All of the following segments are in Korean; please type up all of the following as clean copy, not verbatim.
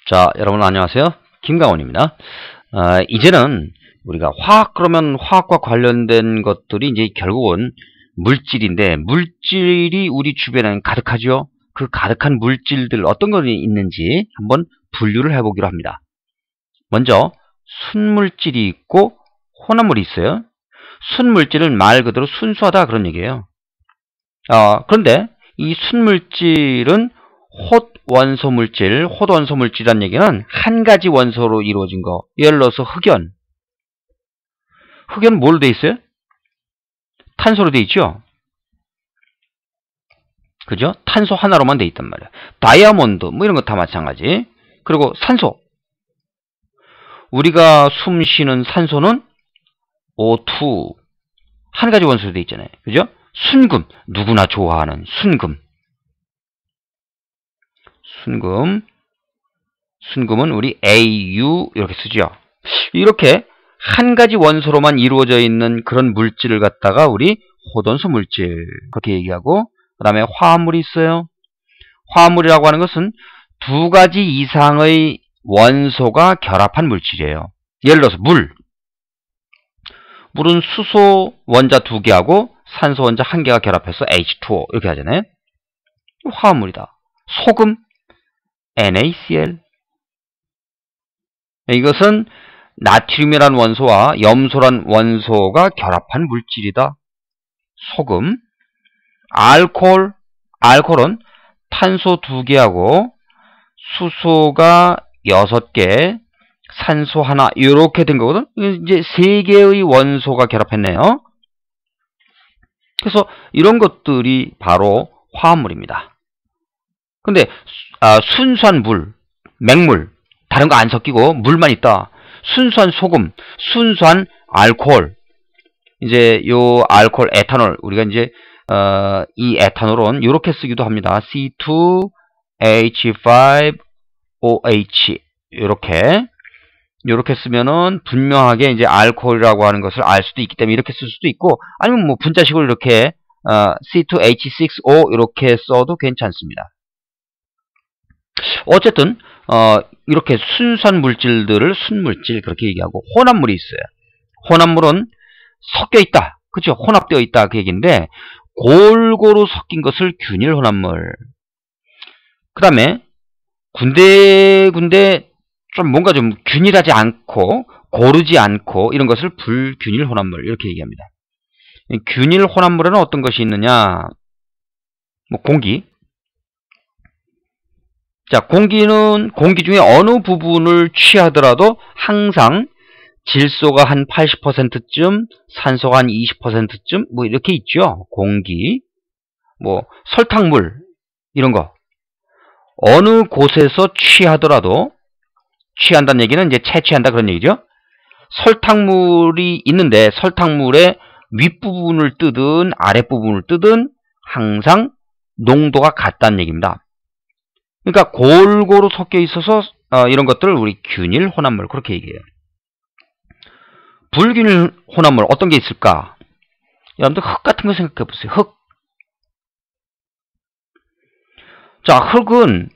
자, 여러분 안녕하세요. 김강원입니다. 이제는 우리가 화학 그러면 화학과 관련된 것들이 이제 결국은 물질인데, 물질이 우리 주변에 가득하죠. 그 가득한 물질들 어떤 것이 있는지 한번 분류를 해보기로 합니다. 먼저 순물질이 있고 혼합물이 있어요. 순물질은 말 그대로 순수하다 그런 얘기예요. 그런데 이 순물질은 헛원소 물질, 헛원소 물질이라는 얘기는 한 가지 원소로 이루어진 거. 예를 들어서 흑연. 흑연 뭘로 돼 있어요? 탄소로 돼 있죠? 그죠? 탄소 하나로만 돼 있단 말이에요. 다이아몬드, 뭐 이런 거 다 마찬가지. 그리고 산소. 우리가 숨 쉬는 산소는 O2. 한 가지 원소로 돼 있잖아요. 그죠? 순금. 누구나 좋아하는 순금. 순금은 우리 AU 이렇게 쓰죠. 이렇게 한 가지 원소로만 이루어져 있는 그런 물질을 갖다가 우리 헛원소 물질 그렇게 얘기하고, 그 다음에 화합물이 있어요. 화합물이라고 하는 것은 두 가지 이상의 원소가 결합한 물질이에요. 예를 들어서 물은 수소 원자 2개하고 산소 원자 1개가 결합해서 H2O 이렇게 하잖아요. 화합물이다. 소금 NaCl. 이것은 나트륨이란 원소와 염소란 원소가 결합한 물질이다. 소금. 알코올은 탄소 2개하고 수소가 6개, 산소 하나 이렇게 된 거거든. 이제 3개의 원소가 결합했네요. 그래서 이런 것들이 바로 화합물입니다. 근데 순수한 물, 맹물, 다른 거 안 섞이고 물만 있다. 순수한 소금, 순수한 알코올. 이제 요 알코올, 에탄올, 우리가 이제 이 에탄올은 이렇게 쓰기도 합니다. C2H5OH 이렇게 쓰면은 분명하게 이제 알코올이라고 하는 것을 알 수도 있기 때문에 이렇게 쓸 수도 있고, 아니면 뭐 분자식으로 이렇게 C2H6O 이렇게 써도 괜찮습니다. 어쨌든 이렇게 순수한 물질들을 순물질 그렇게 얘기하고, 혼합물이 있어요. 혼합물은 섞여 있다. 그죠? 혼합되어 있다 그 얘기인데, 골고루 섞인 것을 균일 혼합물. 그 다음에 군데군데 좀 뭔가 좀 균일하지 않고 고르지 않고 이런 것을 불균일 혼합물 이렇게 얘기합니다. 균일 혼합물에는 어떤 것이 있느냐? 뭐 공기. 자, 공기는 공기 중에 어느 부분을 취하더라도 항상 질소가 한 80%쯤, 산소가 한 20%쯤 뭐 이렇게 있죠. 공기. 뭐 설탕물 이런 거. 어느 곳에서 취하더라도, 취한다는 얘기는 이제 채취한다 그런 얘기죠. 설탕물이 있는데 설탕물의 윗부분을 뜨든 아랫부분을 뜨든 항상 농도가 같다는 얘기입니다. 그러니까 골고루 섞여 있어서 이런 것들을 우리 균일 혼합물 그렇게 얘기해요. 불균일 혼합물 어떤 게 있을까? 여러분들 흙 같은 거 생각해 보세요. 흙. 자, 흙을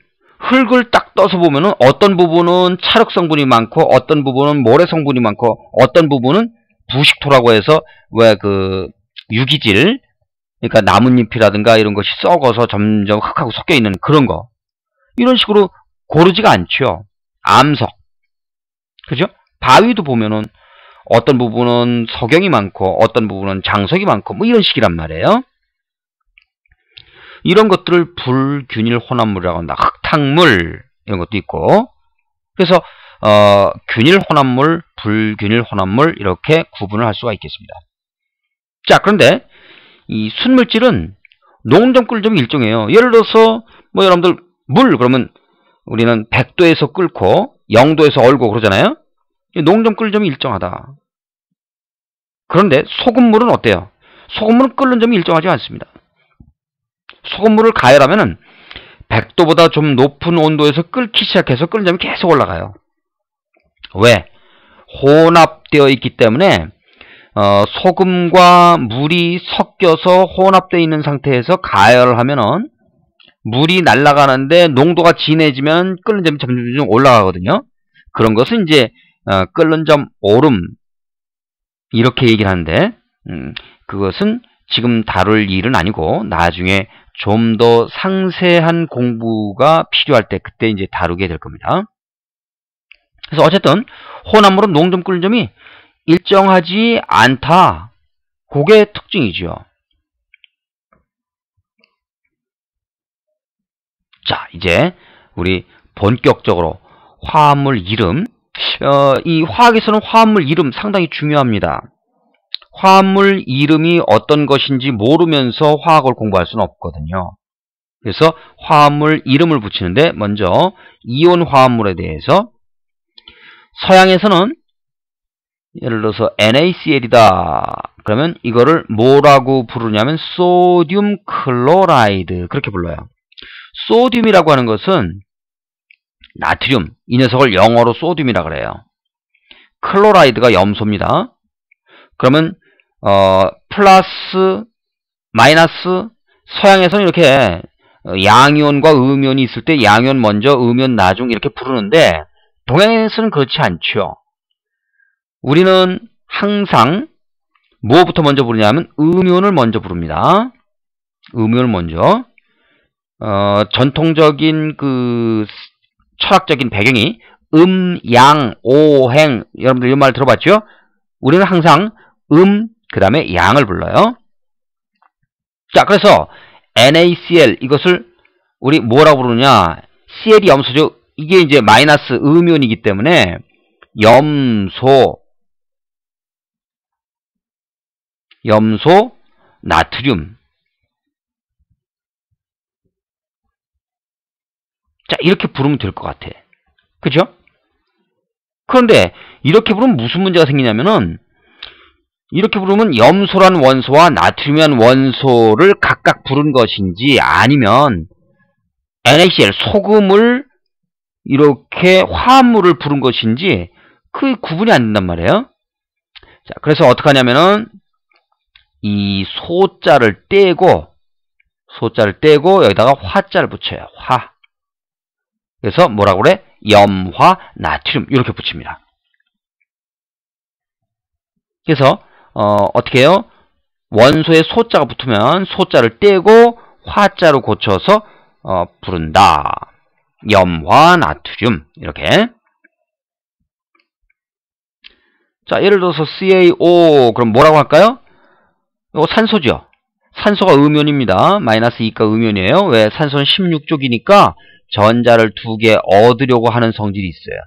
딱 떠서 보면은 어떤 부분은 찰흙 성분이 많고 어떤 부분은 모래 성분이 많고 어떤 부분은 부식토라고 해서 왜 그 유기질, 그러니까 나뭇잎이라든가 이런 것이 썩어서 점점 흙하고 섞여 있는 그런 거. 이런 식으로 고르지가 않죠. 암석. 그죠? 바위도 보면은 어떤 부분은 석영이 많고 어떤 부분은 장석이 많고 뭐 이런 식이란 말이에요. 이런 것들을 불균일 혼합물이라고 한다. 흙탕물 이런 것도 있고. 그래서 균일 혼합물, 불균일 혼합물 이렇게 구분을 할 수가 있겠습니다. 자, 그런데 이 순물질은 농점 끓점이 일정해요. 예를 들어서 뭐 여러분들 물 그러면 우리는 100도에서 끓고 0도에서 얼고 그러잖아요. 농점 끓점이 일정하다. 그런데 소금물은 어때요? 소금물은 끓는 점이 일정하지 않습니다. 소금물을 가열하면은 100도보다 좀 높은 온도에서 끓기 시작해서 끓는 점이 계속 올라가요. 왜? 혼합되어 있기 때문에 소금과 물이 섞여서 혼합되어 있는 상태에서 가열을 하면은 물이 날아가는데 농도가 진해지면 끓는 점이 점점 올라가거든요. 그런 것은 이제 끓는 점 오름 이렇게 얘기를 하는데 그것은 지금 다룰 일은 아니고 나중에 좀 더 상세한 공부가 필요할 때 그때 이제 다루게 될 겁니다. 그래서 어쨌든 혼합물은 농점 끓는 점이 일정하지 않다. 그게 특징이죠. 자, 이제 우리 본격적으로 화합물 이름. 이 화학에서는 화합물 이름 상당히 중요합니다. 화합물 이름이 어떤 것인지 모르면서 화학을 공부할 수는 없거든요. 그래서 화합물 이름을 붙이는데 먼저 이온 화합물에 대해서 서양에서는 예를 들어서 NaCl이다. 그러면 이거를 뭐라고 부르냐면 소듐 클로라이드 그렇게 불러요. 소듐이라고 하는 것은 나트륨, 이 녀석을 영어로 소듐이라 그래요. 클로라이드가 염소입니다. 그러면 플러스, 마이너스, 서양에서는 이렇게 양이온과 음이온이 있을 때 양이온 먼저, 음이온 나중 이렇게 부르는데 동양에서는 그렇지 않죠. 우리는 항상 무엇부터 먼저 부르냐면 음이온을 먼저 부릅니다. 음이온을 먼저. 전통적인 그 철학적인 배경이 양, 오행 여러분들 이런 말 들어봤죠? 우리는 항상 그 다음에 양을 불러요. 자, 그래서 NaCl 이것을 우리 뭐라고 부르냐? Cl이 염소죠. 이게 이제 마이너스 음이온이기 때문에 염소 나트륨. 자, 이렇게 부르면 될 것 같아. 그죠? 그런데 이렇게 부르면 무슨 문제가 생기냐면은 이렇게 부르면 염소란 원소와 나트륨이란 원소를 각각 부른 것인지 아니면 NaCl 소금을 이렇게 화합물을 부른 것인지 그 구분이 안 된단 말이에요. 자, 그래서 어떻게 하냐면은 이 소자를 떼고 여기다가 화자를 붙여요. 화. 그래서 뭐라고 그래? 염화 나트륨 이렇게 붙입니다. 그래서 어떻게 해요? 원소에 소자가 붙으면 소자를 떼고 화자로 고쳐서 부른다. 염화 나트륨 이렇게. 자, 예를 들어서 CaO 그럼 뭐라고 할까요? 이거 산소죠. 산소가 음이온입니다. 마이너스 2가 음이온이에요. 왜? 산소는 16족이니까 전자를 2개 얻으려고 하는 성질이 있어요.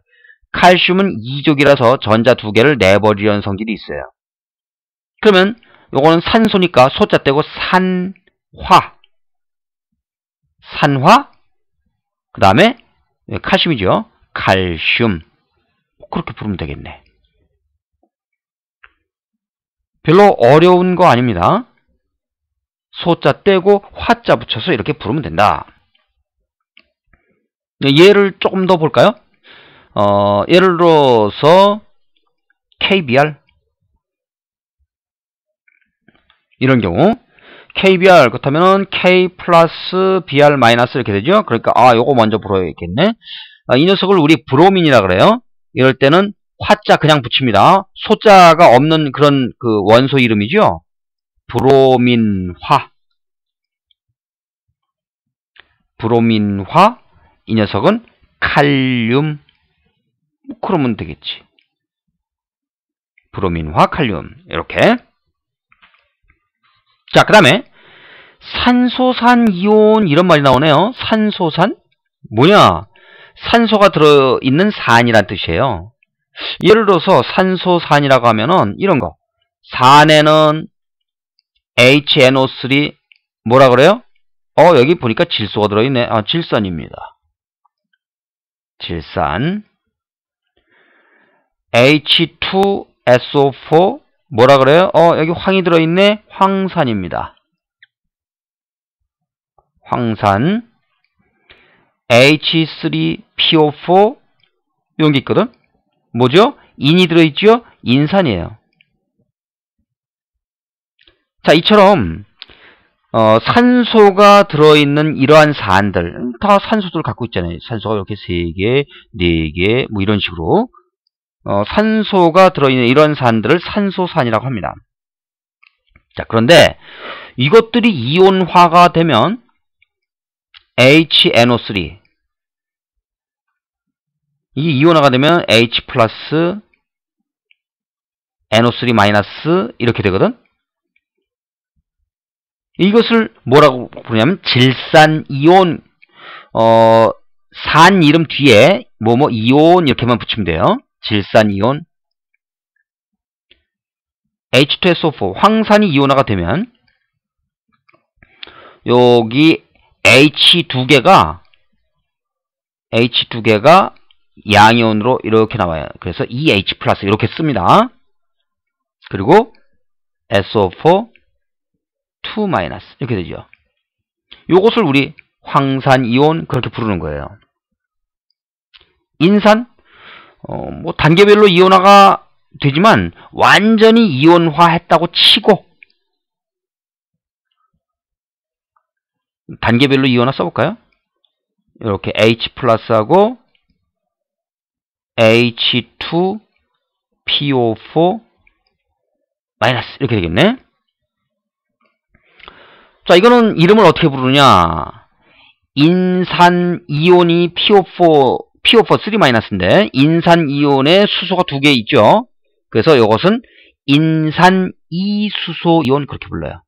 칼슘은 2족이라서 전자 2개를 내버리려는 성질이 있어요. 그러면 요거는 산소니까 소자 떼고 산화. 그 다음에 칼슘이죠. 칼슘. 그렇게 부르면 되겠네. 별로 어려운 거 아닙니다. 소자 떼고 화자 붙여서 이렇게 부르면 된다. 예를 조금 더 볼까요? 예를 들어서 KBr 이런 경우 KBr 그렇다면 K 플러스 Br 마이너스 이렇게 되죠. 그러니까 요거 먼저 불어야겠네. 이 녀석을 우리 브로민이라 그래요. 이럴 때는 화자 그냥 붙입니다. 소자가 없는 그런 그 원소 이름이죠. 브로민화. 이 녀석은 칼륨. 그러면 되겠지. 브로민화, 칼륨. 이렇게. 자, 그 다음에 산소산 이온 이런 말이 나오네요. 산소산? 뭐냐? 산소가 들어있는 산이란 뜻이에요. 예를 들어서 산소산이라고 하면은 이런 거. 산에는 HNO3 뭐라 그래요? 여기 보니까 질소가 들어있네. 질산입니다. 질산. H2SO4 뭐라 그래요? 여기 황이 들어있네. 황산입니다. 황산. H3PO4 이런 게 있거든. 뭐죠? 인이 들어있죠? 인산이에요. 자, 이처럼 산소가 들어있는 이러한 사안들, 다 산소들 갖고 있잖아요. 산소가 이렇게 3개, 4개, 뭐 이런 식으로. 산소가 들어있는 이런 사안들을 산소산이라고 합니다. 자, 그런데 이것들이 이온화가 되면 HNO3. 이게 이온화가 되면 H 플러스 NO3 마이너스 이렇게 되거든. 이것을 뭐라고 부르냐면 질산이온. 산 이름 뒤에 뭐뭐 이온 이렇게만 붙이면 돼요. 질산이온. H2SO4 황산이 이온화가 되면 여기 H2개가 양이온으로 이렇게 나와요. 그래서 EH 플러스 이렇게 씁니다. 그리고 SO4 2 마이너스 이렇게 되죠. 요것을 우리 황산이온 그렇게 부르는 거예요. 인산 뭐 단계별로 이온화가 되지만 완전히 이온화했다고 치고 단계별로 이온화 써볼까요? 이렇게 H 플러스하고 H2PO4 마이너스 이렇게 되겠네. 자, 이거는 이름을 어떻게 부르냐? 인산 이온이 PO4 3 마이너스인데 인산 이온에 수소가 2개 있죠. 그래서 이것은 인산 이수소 이온 그렇게 불러요.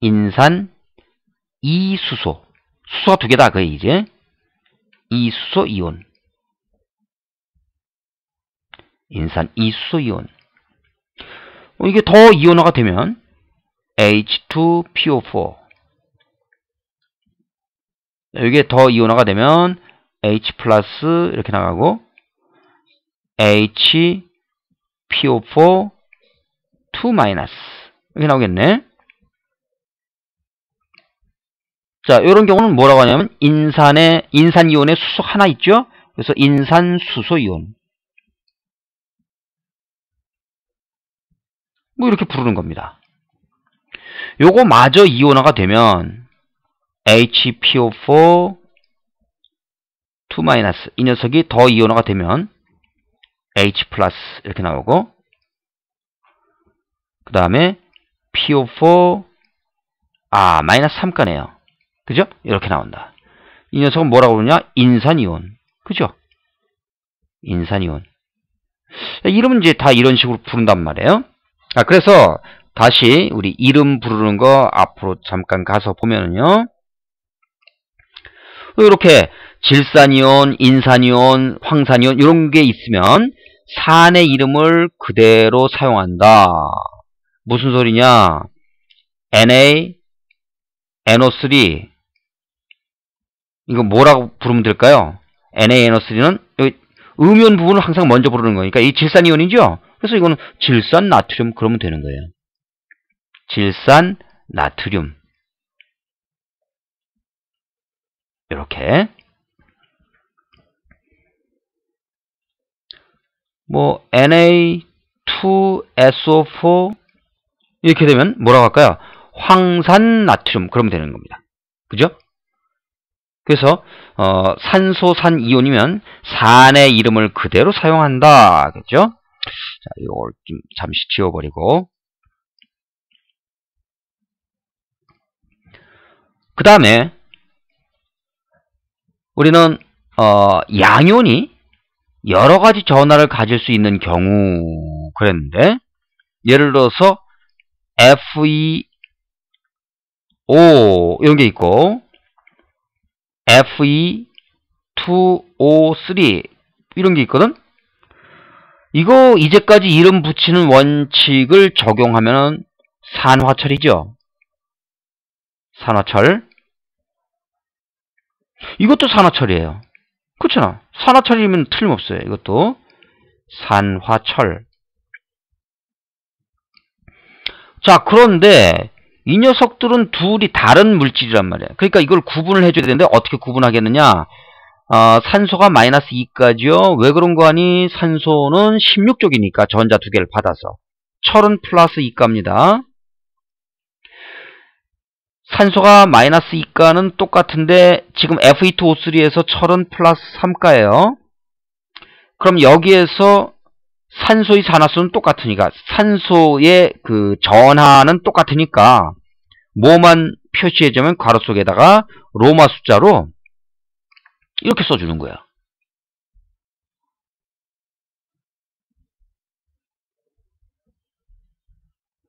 인산 이수소. 수소가 2개다 그게 이제 이수소 이온. 인산 이수소 이온. 이게 더 이온화가 되면 H2PO4. 이게 더 이온화가 되면 H 플러스 이렇게 나가고 HPO4 2 마이너스 이렇게 나오겠네. 자, 이런 경우는 뭐라고 하냐면 인산 이온에 수소 하나 있죠. 그래서 인산 수소 이온. 뭐 이렇게 부르는 겁니다. 요거 마저 이온화가 되면 HPO4 2 마이너스 이 녀석이 더 이온화가 되면 H 플러스 이렇게 나오고 그 다음에 PO4 마이너스 3가네요. 그죠? 이렇게 나온다. 이 녀석은 뭐라고 그러냐? 인산이온. 그죠? 인산이온. 이름은 이제 다 이런 식으로 부른단 말이에요. 그래서 다시 우리 이름 부르는 거 앞으로 잠깐 가서 보면은요. 이렇게 질산이온, 인산이온, 황산이온 이런 게 있으면 산의 이름을 그대로 사용한다. 무슨 소리냐? Na, NO3 이거 뭐라고 부르면 될까요? Na, NO3는 여기 음이온 부분을 항상 먼저 부르는 거니까 이 질산이온이죠? 그래서 이거는 질산 나트륨 그러면 되는 거예요. 질산 나트륨. 이렇게 뭐 Na2SO4 이렇게 되면 뭐라고 할까요? 황산 나트륨 그러면 되는 겁니다. 그죠? 그래서 산소산 이온이면 산의 이름을 그대로 사용한다. 그죠? 자, 이걸 좀 잠시 지워버리고 그 다음에 우리는 양이온이 여러 가지 전하를 가질 수 있는 경우 그랬는데 예를 들어서 FeO 이런 게 있고 Fe2O3 이런 게 있거든. 이거 이제까지 이름 붙이는 원칙을 적용하면 산화철이죠. 산화철. 이것도 산화철이에요. 그렇잖아. 산화철이면 틀림없어요. 이것도 산화철. 자, 그런데 이 녀석들은 둘이 다른 물질이란 말이에요. 그러니까 이걸 구분을 해줘야 되는데 어떻게 구분하겠느냐? 산소가 마이너스 2가지요. 왜 그런 거 아니? 산소는 16쪽이니까 전자 2개를 받아서. 철은 플러스 2가입니다. 산소가 마이너스 2가는 똑같은데 지금 Fe2O3에서 철은 플러스 3가예요. 그럼 여기에서 산소의 산화수는 똑같으니까 산소의 그 전하는 똑같으니까 뭐만 표시해주면 괄호 속에다가 로마 숫자로 이렇게 써주는 거예요.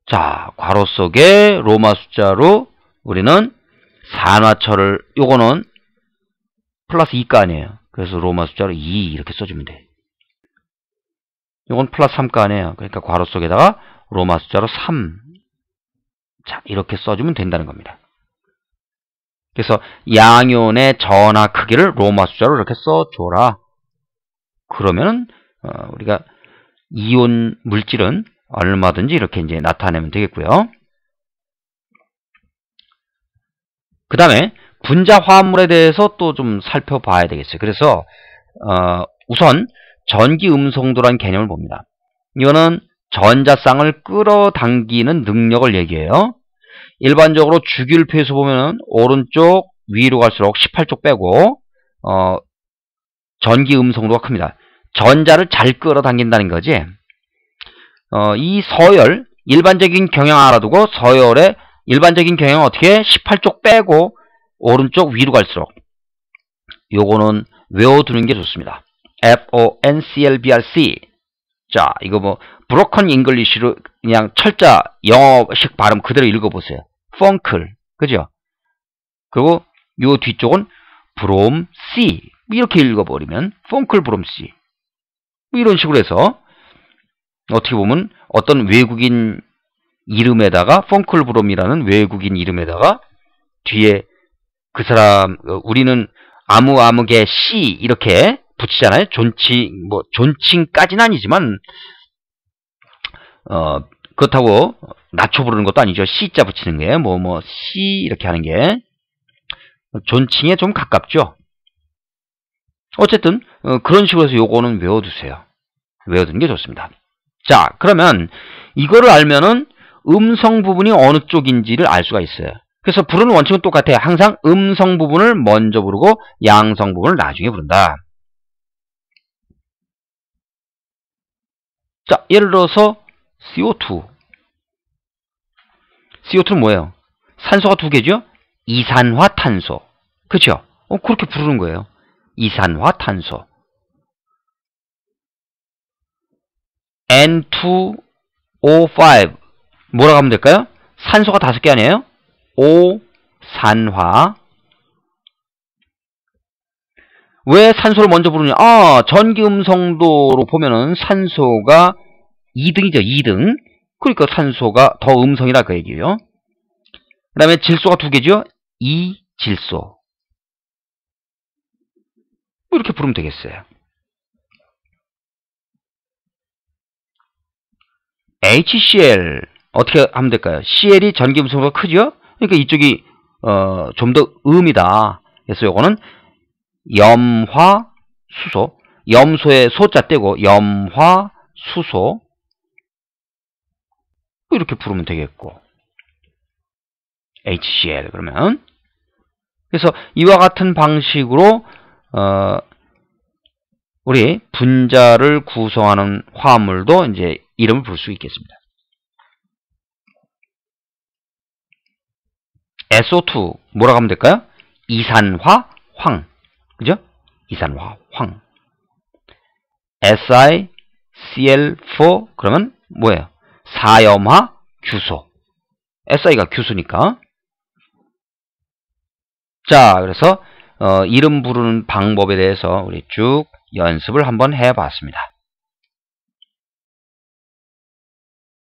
자, 괄호 속에 로마 숫자로 우리는 산화철을, 요거는 플러스 2가 아니에요. 그래서 로마 숫자로 2 이렇게 써주면 돼. 요건 플러스 3가 아니에요. 그러니까 괄호 속에다가 로마 숫자로 3. 자, 이렇게 써주면 된다는 겁니다. 그래서 양이온의 전하 크기를 로마 숫자로 이렇게 써줘라. 그러면은 우리가 이온 물질은 얼마든지 이렇게 이제 나타내면 되겠고요. 그 다음에 분자 화합물에 대해서 또 좀 살펴봐야 되겠어요. 그래서 우선 전기 음성도라는 개념을 봅니다. 이거는 전자쌍을 끌어당기는 능력을 얘기해요. 일반적으로 주기율표에서 보면은 오른쪽 위로 갈수록 18쪽 빼고 전기 음성도가 큽니다. 전자를 잘 끌어당긴다는 거지. 이 서열, 일반적인 경향 알아두고 서열의 일반적인 경향은 어떻게 18쪽 빼고 오른쪽 위로 갈수록 요거는 외워두는 게 좋습니다. FONCLBRC. 자, 이거 뭐 브로큰 잉글리시로 그냥 철자 영어식 발음 그대로 읽어보세요. 펑클, 그죠? 그리고 요 뒤쪽은 브롬 C 이렇게 읽어버리면 펑클 브롬 C 이런 식으로 해서 어떻게 보면 어떤 외국인 이름에다가 펑클 브롬이라는 외국인 이름에다가 뒤에 그 사람 우리는 아무개 C 이렇게 붙이잖아요. 존칭까지는 아니지만 그렇다고 낮춰 부르는 것도 아니죠. C자 붙이는 게 C 이렇게 하는 게 존칭에 좀 가깝죠. 어쨌든 그런 식으로 해서 요거는 외워두세요. 외워두는 게 좋습니다. 자, 그러면 이거를 알면은 음성 부분이 어느 쪽인지를 알 수가 있어요. 그래서 부르는 원칙은 똑같아요. 항상 음성 부분을 먼저 부르고 양성 부분을 나중에 부른다. 자, 예를 들어서 CO2. CO2는 뭐예요? 산소가 두 개죠? 이산화탄소. 그렇죠? 그렇게 부르는 거예요. 이산화탄소. N2O5. 뭐라고 하면 될까요? 산소가 5개 아니에요? 오산화. 왜 산소를 먼저 부르냐? 전기 음성도로 보면은 산소가 2등이죠. 2등. 그러니까 산소가 더 음성이라 그 얘기예요. 그 다음에 질소가 2개죠. 이질소. 이렇게 부르면 되겠어요. HCl 어떻게 하면 될까요? CL이 전기 음성도가 크죠? 그러니까 이쪽이 좀 더 음이다. 그래서 요거는 염화수소, 염소에 소자 떼고 염화수소 이렇게 부르면 되겠고 HCl 그러면 그래서 이와 같은 방식으로 우리 분자를 구성하는 화합물도 이제 이름을 부를 수 있겠습니다. SO2 뭐라고 하면 될까요? 이산화황. 그죠? 이산화황. SiCl4 그러면 뭐예요? 사염화 규소. Si가 규소니까. 자, 그래서 이름 부르는 방법에 대해서 우리 쭉 연습을 한번 해봤습니다.